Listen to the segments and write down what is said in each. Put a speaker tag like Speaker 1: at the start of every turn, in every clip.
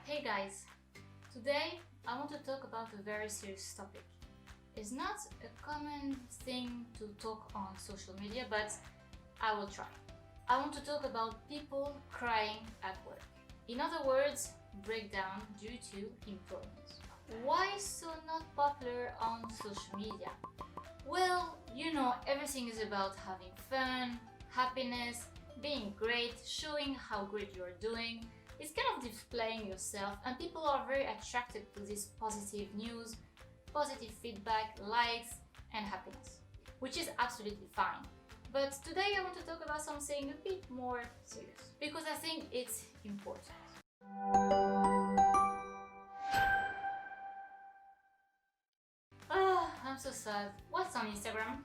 Speaker 1: Hey guys, today I want to talk about a very serious topic. It's not a common thing to talk on social media, but I will try. I want to talk about people crying at work. In other words, breakdown due to employment. Why so not popular on social media? Well, everything is about having fun, happiness, being great, showing how great you're doing. It's kind of displaying yourself, and people are very attracted to this positive news, positive feedback, likes, and happiness, which is absolutely fine. But today I want to talk about something a bit more serious because I think it's important. I'm so sad. What's on Instagram?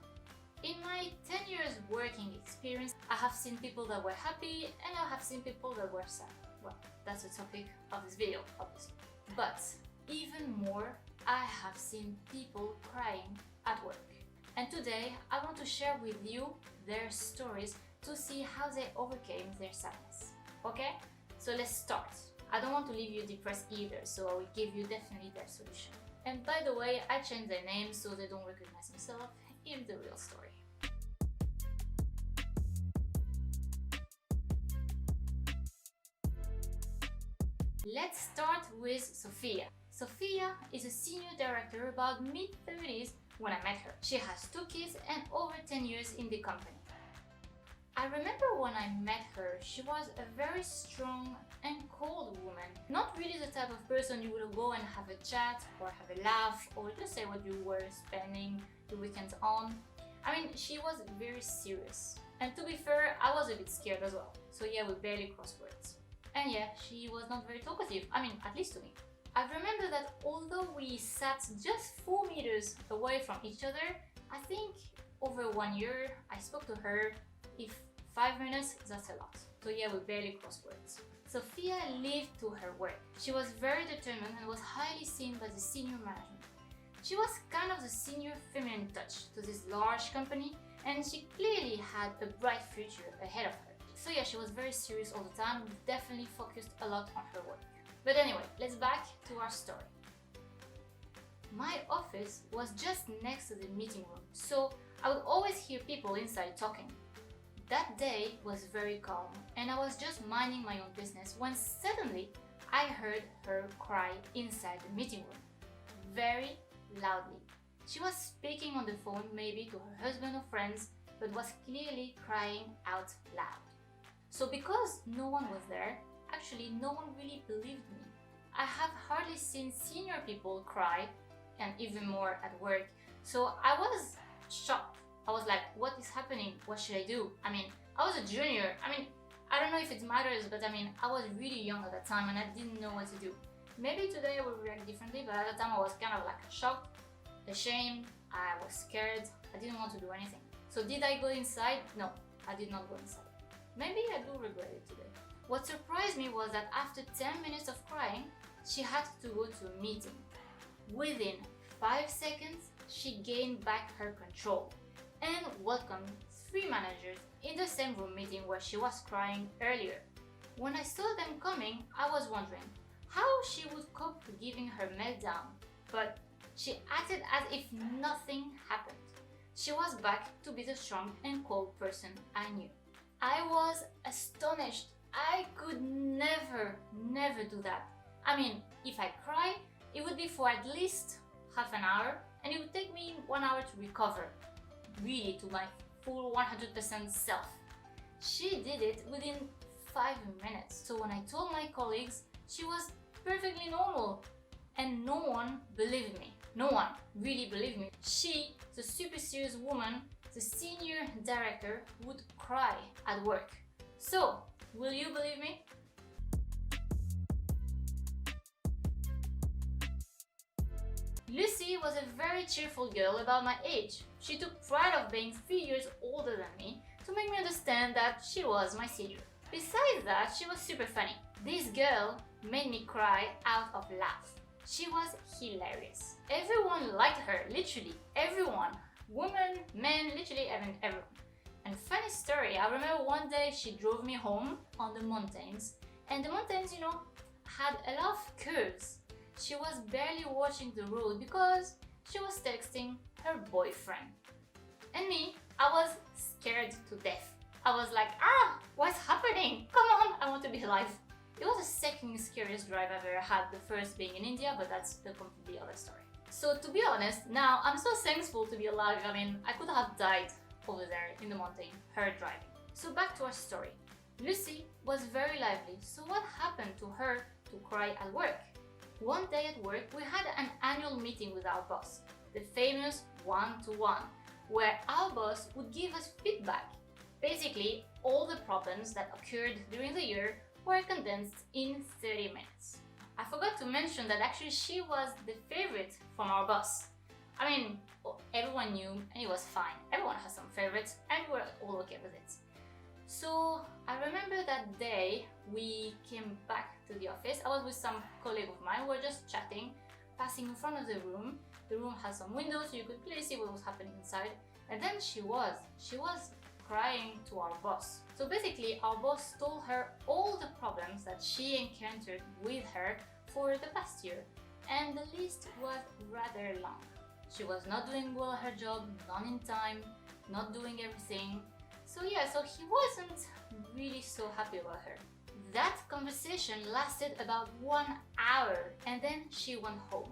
Speaker 1: In my 10 years working experience, I have seen people that were happy and I have seen people that were sad. Well, that's the topic of this video, obviously. But even more, I have seen people crying at work. And today, I want to share with you their stories to see how they overcame their sadness. Okay? So let's start. I don't want to leave you depressed either, so I will give you definitely their solution. And by the way, I changed their names so they don't recognize themselves in the real story. Let's start with Sophia. Sophia is a senior director about mid-30s when I met her. She has 2 kids and over 10 years in the company. I remember when I met her, she was a very strong and cold woman. Not really the type of person you would go and have a chat or have a laugh or just say what you were spending the weekends on. I mean, she was very serious. And to be fair, I was a bit scared as well. So yeah, we barely crossed words. And yeah, she was not very talkative. I mean, at least to me. I remember that although we sat just 4 meters away from each other, I think over 1 year I spoke to her. If 5 minutes, that's a lot. So yeah, we barely crossed words. Sophia lived to her work. She was very determined and was highly seen by the senior management. She was kind of the senior feminine touch to this large company, and she clearly had a bright future ahead of her. So yeah, she was very serious all the time, definitely focused a lot on her work. But anyway, let's back to our story. My office was just next to the meeting room, so I would always hear people inside talking. That day was very calm, and I was just minding my own business when suddenly I heard her cry inside the meeting room, very loudly. She was speaking on the phone, maybe to her husband or friends, but was clearly crying out loud. So because no one was there, actually no one really believed me. I have hardly seen senior people cry, and even more at work, so I was shocked. I was like, what is happening? What should I do? I mean, I was a junior. I don't know if it matters, but I was really young at that time and I didn't know what to do. Maybe today I would react differently, but at that time I was kind of like shocked, ashamed, I was scared, I didn't want to do anything. So did I go inside? No, I did not go inside. Maybe I do regret it today. What surprised me was that after 10 minutes of crying, she had to go to a meeting. Within 5 seconds, she gained back her control and welcomed 3 managers in the same room meeting where she was crying earlier. When I saw them coming, I was wondering how she would cope with giving her meltdown, but she acted as if nothing happened. She was back to be the strong and cold person I knew. I was astonished. I could never do that. If I cry, it would be for at least half an hour, and it would take me 1 hour to recover, really to my full 100% self. She did it within 5 minutes. So when I told my colleagues, she was perfectly normal, and no one believed me. No one really believed me. She, the super serious woman, the senior director, would cry at work. So, will you believe me? Lucy was a very cheerful girl about my age. She took pride of being 3 years older than me to make me understand that she was my senior. Besides that, she was super funny. This girl made me cry out of laugh. She was hilarious. Everyone liked her, literally everyone. Women, men, literally everyone. And funny story, I remember one day she drove me home on the mountains. And the mountains, had a lot of curves. She was barely watching the road because she was texting her boyfriend. And me, I was scared to death. I was like, what's happening? Come on, I want to be alive. It was the second scariest drive I've ever had, the first being in India, but that's a completely other story. So to be honest, now I'm so thankful to be alive. I mean, I could have died over there in the mountain, her driving. So back to our story. Lucy was very lively, so what happened to her to cry at work? One day at work, we had an annual meeting with our boss, the famous one-to-one, where our boss would give us feedback. Basically, all the problems that occurred during the year were condensed in 30 minutes. I forgot to mention that actually she was the favorite from our boss. I mean, everyone knew and it was fine. Everyone has some favorites and we were all okay with it. So I remember that day we came back to the office. I was with some colleague of mine. We were just chatting, passing in front of the room. The room has some windows so you could clearly see what was happening inside. And then she was crying to our boss. So basically our boss told her all the problems that she encountered with her for the past year. And the list was rather long. She was not doing well her job, not in time, not doing everything. So he wasn't really so happy about her. That conversation lasted about 1 hour and then she went home.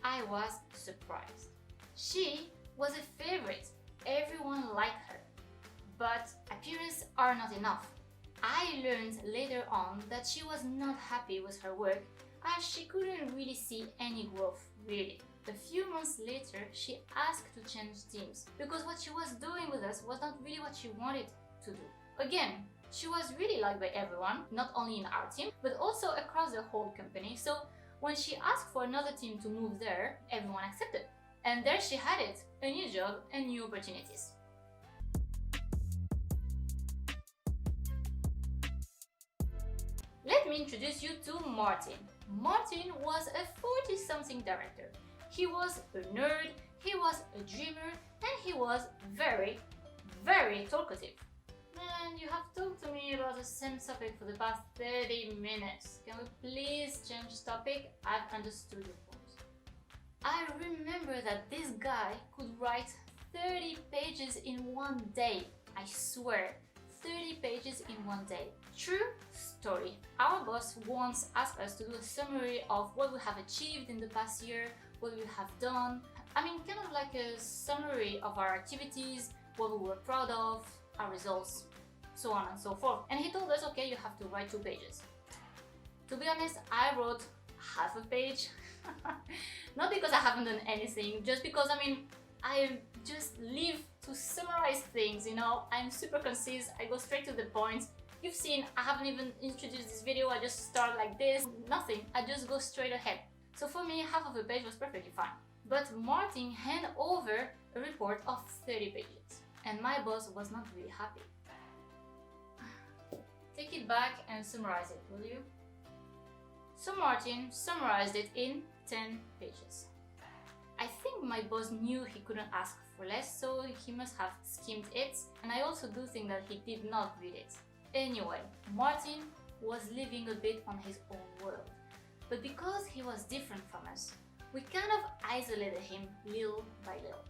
Speaker 1: I was surprised. She was a favorite. Everyone liked her. But appearances are not enough. I learned later on that she was not happy with her work as she couldn't really see any growth, really. A few months later, she asked to change teams because what she was doing with us was not really what she wanted to do. Again, she was really liked by everyone, not only in our team, but also across the whole company. So when she asked for another team to move there, everyone accepted. And there she had it, a new job and new opportunities. Let me introduce you to Martin. Martin was a 40-something director. He was a nerd, he was a dreamer, and he was very, very talkative. Man, you have talked to me about the same topic for the past 30 minutes. Can we please change topic? I've understood your point. I remember that this guy could write 30 pages in one day. I swear, 30 pages in one day. True story. Our boss once asked us to do a summary of what we have achieved in the past year, what we have done. I mean, kind of like a summary of our activities, what we were proud of, our results, so on and so forth. And he told us, okay, you have to write 2 pages. To be honest, I wrote half a page. Not because I haven't done anything, just because, I just live to summarize things, you know. I'm super concise, I go straight to the point. You've seen, I haven't even introduced this video, I just start like this, nothing, I just go straight ahead. So for me, half of a page was perfectly fine. But Martin handed over a report of 30 pages. And my boss was not really happy. Take it back and summarize it, will you? So Martin summarized it in 10 pages. I think my boss knew he couldn't ask for less, so he must have skimmed it. And I also do think that he did not read it. Anyway, Martin was living a bit on his own world. But because he was different from us, we kind of isolated him little by little.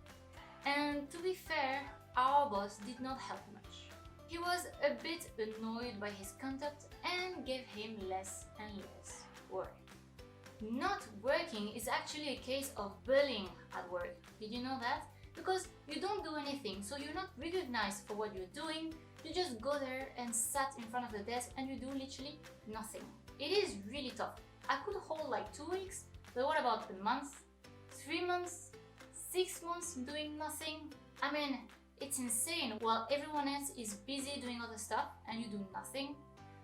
Speaker 1: And to be fair, our boss did not help much. He was a bit annoyed by his conduct and gave him less and less work. Not working is actually a case of bullying at work. Did you know that? Because you don't do anything, so you're not recognized for what you're doing. You just go there and sat in front of the desk and you do literally nothing. It is really tough. I could hold like 2 weeks, but what about a month, 3 months, 6 months doing nothing? I mean, it's insane while everyone else is busy doing other stuff and you do nothing.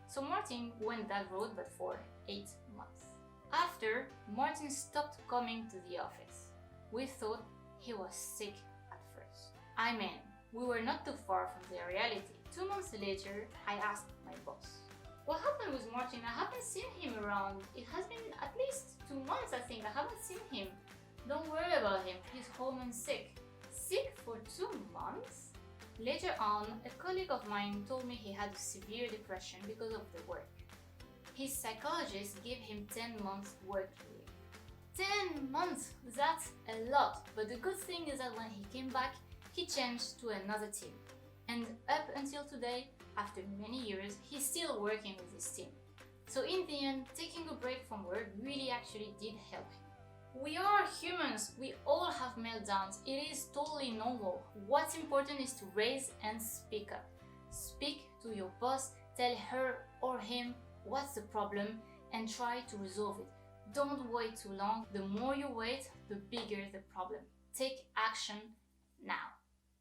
Speaker 1: So Martin went that road, but for 8 months. After, Martin stopped coming to the office. We thought he was sick at first. I mean, we were not too far from the reality. 2 months later, I asked my boss, what happened with Martin? I haven't seen him around. It has been at least 2 months, I think. I haven't seen him. Don't worry about him. He's home and sick. Sick for 2 months? Later on, a colleague of mine told me he had a severe depression because of the work. His psychologist gave him 10 months work leave. 10 months! That's a lot, but the good thing is that when he came back, he changed to another team. And up until today, after many years, he's still working with his team. So in the end, taking a break from work really actually did help him. We are humans, we all have meltdowns, it is totally normal. What's important is to raise and speak up. Speak to your boss, tell her or him what's the problem and try to resolve it. Don't wait too long, the more you wait, the bigger the problem. Take action now.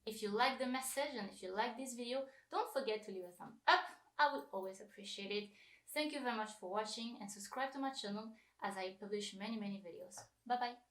Speaker 1: If you like the message and if you like this video, don't forget to leave a thumb up, I would always appreciate it. Thank you very much for watching and subscribe to my channel as I publish many videos. Bye bye!